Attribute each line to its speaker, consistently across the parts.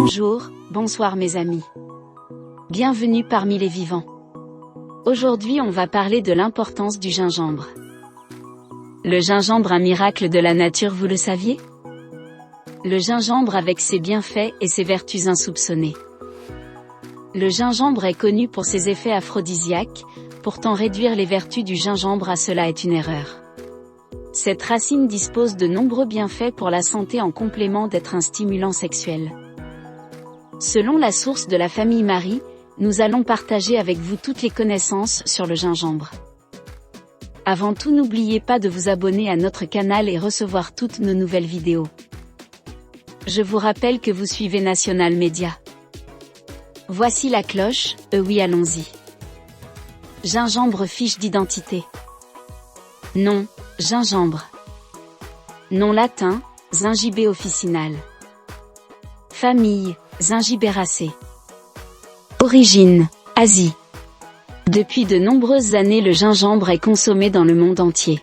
Speaker 1: Bonjour, bonsoir mes amis. Bienvenue parmi les vivants. Aujourd'hui on va parler de l'importance du gingembre. Le gingembre, un miracle de la nature, vous le saviez? Le gingembre avec ses bienfaits et ses vertus insoupçonnées. Le gingembre est connu pour ses effets aphrodisiaques, pourtant réduire les vertus du gingembre à cela est une erreur. Cette racine dispose de nombreux bienfaits pour la santé en complément d'être un stimulant sexuel. Selon la source de la famille Marie, nous allons partager avec vous toutes les connaissances sur le gingembre. Avant tout, n'oubliez pas de vous abonner à notre canal et recevoir toutes nos nouvelles vidéos. Je vous rappelle que vous suivez National Media. Voici la cloche, oui allons-y. Gingembre, fiche d'identité. Nom, gingembre. Nom latin, Zingibé officinale. Famille, Zingiberaceae. Origine, Asie. Depuis de nombreuses années, le gingembre est consommé dans le monde entier.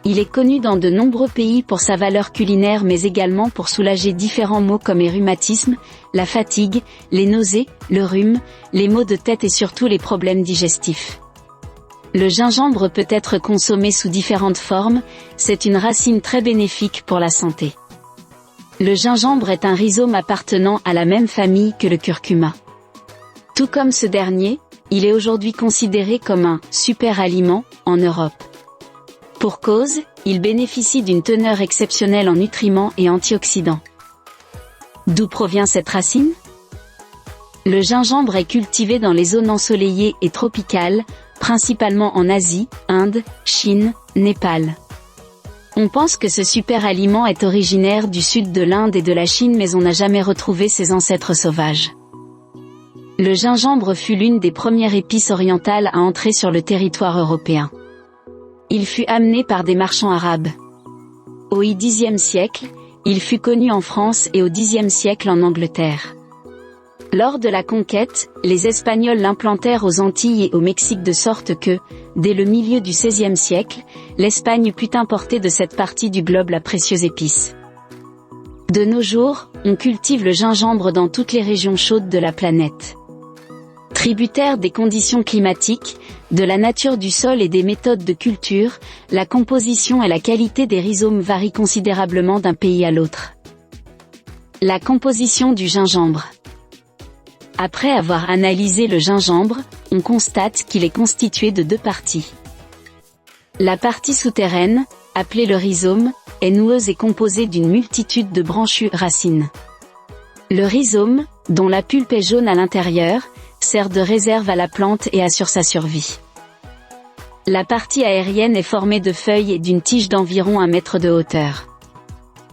Speaker 1: Il est connu dans de nombreux pays pour sa valeur culinaire mais également pour soulager différents maux comme les rhumatismes, la fatigue, les nausées, le rhume, les maux de tête et surtout les problèmes digestifs. Le gingembre peut être consommé sous différentes formes, c'est une racine très bénéfique pour la santé. Le gingembre est un rhizome appartenant à la même famille que le curcuma. Tout comme ce dernier, il est aujourd'hui considéré comme un « super aliment » en Europe. Pour cause, il bénéficie d'une teneur exceptionnelle en nutriments et antioxydants. D'où provient cette racine? Le gingembre est cultivé dans les zones ensoleillées et tropicales, principalement en Asie, Inde, Chine, Népal. On pense que ce super aliment est originaire du sud de l'Inde et de la Chine mais on n'a jamais retrouvé ses ancêtres sauvages. Le gingembre fut l'une des premières épices orientales à entrer sur le territoire européen. Il fut amené par des marchands arabes. Au Xe siècle, il fut connu en France et au Xe siècle en Angleterre. Lors de la conquête, les Espagnols l'implantèrent aux Antilles et au Mexique de sorte que, dès le milieu du XVIe siècle, l'Espagne put importer de cette partie du globe la précieuse épice. De nos jours, on cultive le gingembre dans toutes les régions chaudes de la planète. Tributaire des conditions climatiques, de la nature du sol et des méthodes de culture, la composition et la qualité des rhizomes varient considérablement d'un pays à l'autre. La composition du gingembre. Après avoir analysé le gingembre, on constate qu'il est constitué de deux parties. La partie souterraine, appelée le rhizome, est noueuse et composée d'une multitude de branchues racines. Le rhizome, dont la pulpe est jaune à l'intérieur, sert de réserve à la plante et assure sa survie. La partie aérienne est formée de feuilles et d'une tige d'environ 1 mètre de hauteur.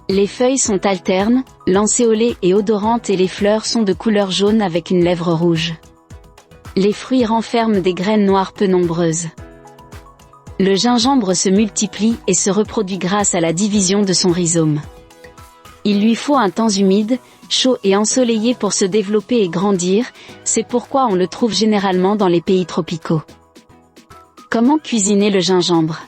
Speaker 1: Les feuilles sont alternes, lancéolées et odorantes et les fleurs sont de couleur jaune avec une lèvre rouge. Les fruits renferment des graines noires peu nombreuses. Le gingembre se multiplie et se reproduit grâce à la division de son rhizome. Il lui faut un temps humide, chaud et ensoleillé pour se développer et grandir, c'est pourquoi on le trouve généralement dans les pays tropicaux. Comment cuisiner le gingembre?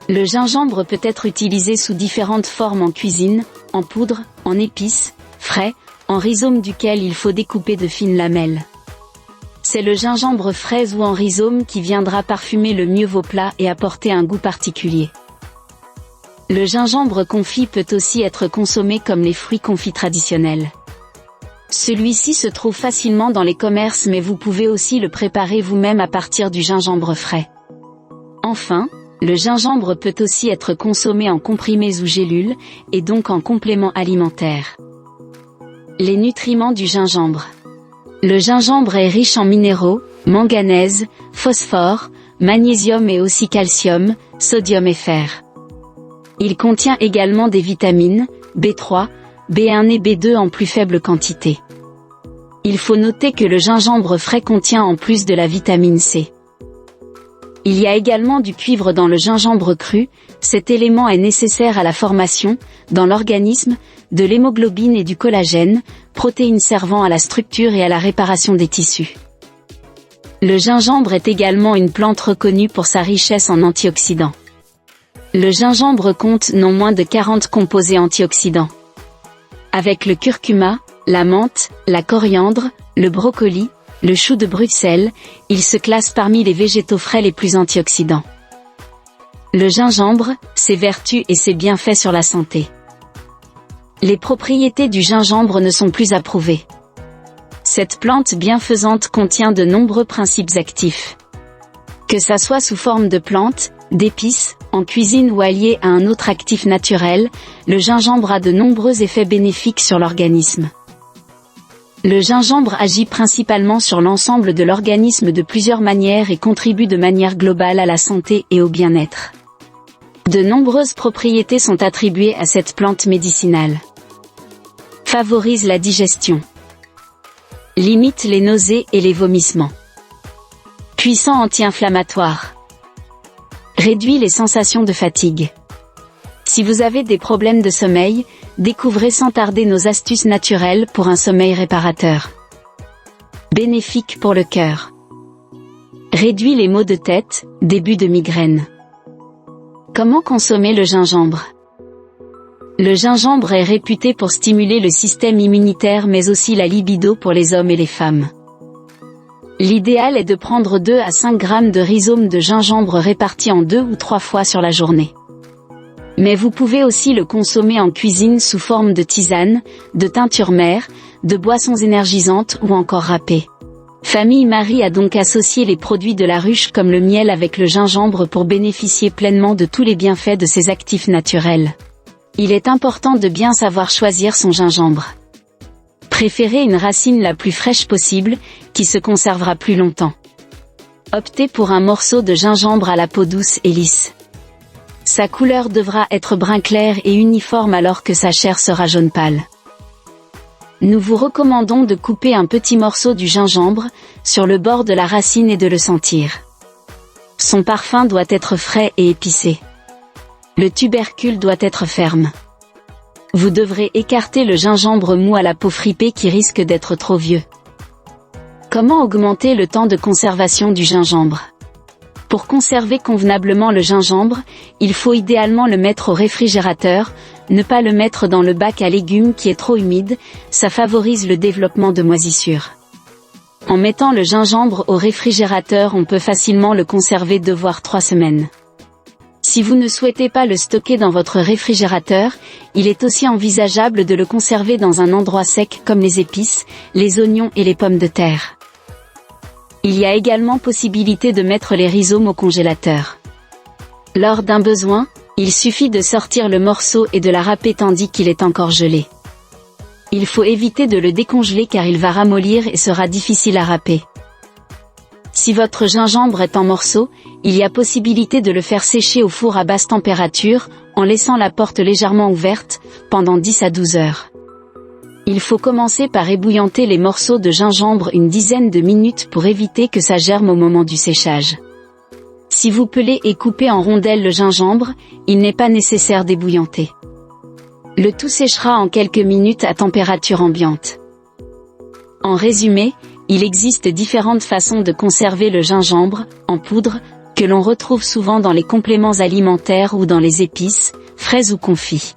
Speaker 1: Le gingembre peut être utilisé sous différentes formes en cuisine, en poudre, en épices, frais, en rhizome duquel il faut découper de fines lamelles. C'est le gingembre fraise ou en rhizome qui viendra parfumer le mieux vos plats et apporter un goût particulier. Le gingembre confit peut aussi être consommé comme les fruits confits traditionnels. Celui-ci se trouve facilement dans les commerces mais vous pouvez aussi le préparer vous-même à partir du gingembre frais. Enfin, le gingembre peut aussi être consommé en comprimés ou gélules, et donc en complément alimentaire. Les nutriments du gingembre. Le gingembre est riche en minéraux, manganèse, phosphore, magnésium et aussi calcium, sodium et fer. Il contient également des vitamines, B3, B1 et B2 en plus faible quantité. Il faut noter que le gingembre frais contient en plus de la vitamine C. Il y a également du cuivre dans le gingembre cru, cet élément est nécessaire à la formation, dans l'organisme, de l'hémoglobine et du collagène, protéines servant à la structure et à la réparation des tissus. Le gingembre est également une plante reconnue pour sa richesse en antioxydants. Le gingembre compte non moins de 40 composés antioxydants. Avec le curcuma, la menthe, la coriandre, le brocoli, le chou de Bruxelles, il se classe parmi les végétaux frais les plus antioxydants. Le gingembre, ses vertus et ses bienfaits sur la santé. Les propriétés du gingembre ne sont plus à prouver. Cette plante bienfaisante contient de nombreux principes actifs. Que ça soit sous forme de plante, d'épices, en cuisine ou allié à un autre actif naturel, le gingembre a de nombreux effets bénéfiques sur l'organisme. Le gingembre agit principalement sur l'ensemble de l'organisme de plusieurs manières et contribue de manière globale à la santé et au bien-être. De nombreuses propriétés sont attribuées à cette plante médicinale. Favorise la digestion. Limite les nausées et les vomissements. Puissant anti-inflammatoire. Réduit les sensations de fatigue. Si vous avez des problèmes de sommeil, découvrez sans tarder nos astuces naturelles pour un sommeil réparateur. Bénéfique pour le cœur. Réduit les maux de tête, début de migraine. Comment consommer le gingembre? Le gingembre est réputé pour stimuler le système immunitaire mais aussi la libido pour les hommes et les femmes. L'idéal est de prendre 2 à 5 grammes de rhizome de gingembre répartis en 2 ou 3 fois sur la journée. Mais vous pouvez aussi le consommer en cuisine sous forme de tisane, de teinture mère, de boissons énergisantes ou encore râpé. Famille Marie a donc associé les produits de la ruche comme le miel avec le gingembre pour bénéficier pleinement de tous les bienfaits de ces actifs naturels. Il est important de bien savoir choisir son gingembre. Préférez une racine la plus fraîche possible, qui se conservera plus longtemps. Optez pour un morceau de gingembre à la peau douce et lisse. Sa couleur devra être brun clair et uniforme alors que sa chair sera jaune pâle. Nous vous recommandons de couper un petit morceau du gingembre, sur le bord de la racine et de le sentir. Son parfum doit être frais et épicé. Le tubercule doit être ferme. Vous devrez écarter le gingembre mou à la peau fripée qui risque d'être trop vieux. Comment augmenter le temps de conservation du gingembre? Pour conserver convenablement le gingembre, il faut idéalement le mettre au réfrigérateur, ne pas le mettre dans le bac à légumes qui est trop humide, ça favorise le développement de moisissures. En mettant le gingembre au réfrigérateur, on peut facilement le conserver 2 voire 3 semaines. Si vous ne souhaitez pas le stocker dans votre réfrigérateur, il est aussi envisageable de le conserver dans un endroit sec comme les épices, les oignons et les pommes de terre. Il y a également possibilité de mettre les rhizomes au congélateur. Lors d'un besoin, il suffit de sortir le morceau et de la râper tandis qu'il est encore gelé. Il faut éviter de le décongeler car il va ramollir et sera difficile à râper. Si votre gingembre est en morceaux, il y a possibilité de le faire sécher au four à basse température, en laissant la porte légèrement ouverte, pendant 10 à 12 heures. Il faut commencer par ébouillanter les morceaux de gingembre une dizaine de minutes pour éviter que ça germe au moment du séchage. Si vous pelez et coupez en rondelles le gingembre, il n'est pas nécessaire d'ébouillanter. Le tout séchera en quelques minutes à température ambiante. En résumé, il existe différentes façons de conserver le gingembre, en poudre, que l'on retrouve souvent dans les compléments alimentaires ou dans les épices, frais ou confits.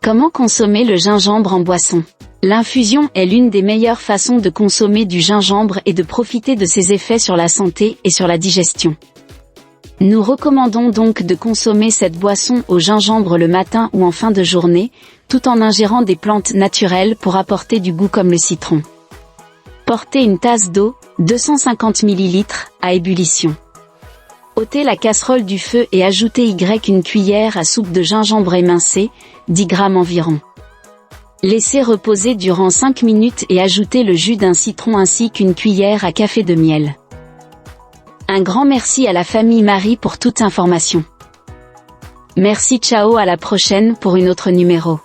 Speaker 1: Comment consommer le gingembre en boisson? L'infusion est l'une des meilleures façons de consommer du gingembre et de profiter de ses effets sur la santé et sur la digestion. Nous recommandons donc de consommer cette boisson au gingembre le matin ou en fin de journée, tout en ingérant des plantes naturelles pour apporter du goût comme le citron. Portez une tasse d'eau, 250 ml, à ébullition. Ôtez la casserole du feu et ajoutez une cuillère à soupe de gingembre émincé, 10 g environ. Laissez reposer durant 5 minutes et ajoutez le jus d'un citron ainsi qu'une cuillère à café de miel. Un grand merci à la famille Marie pour toute information. Merci, ciao, à la prochaine pour une autre numéro.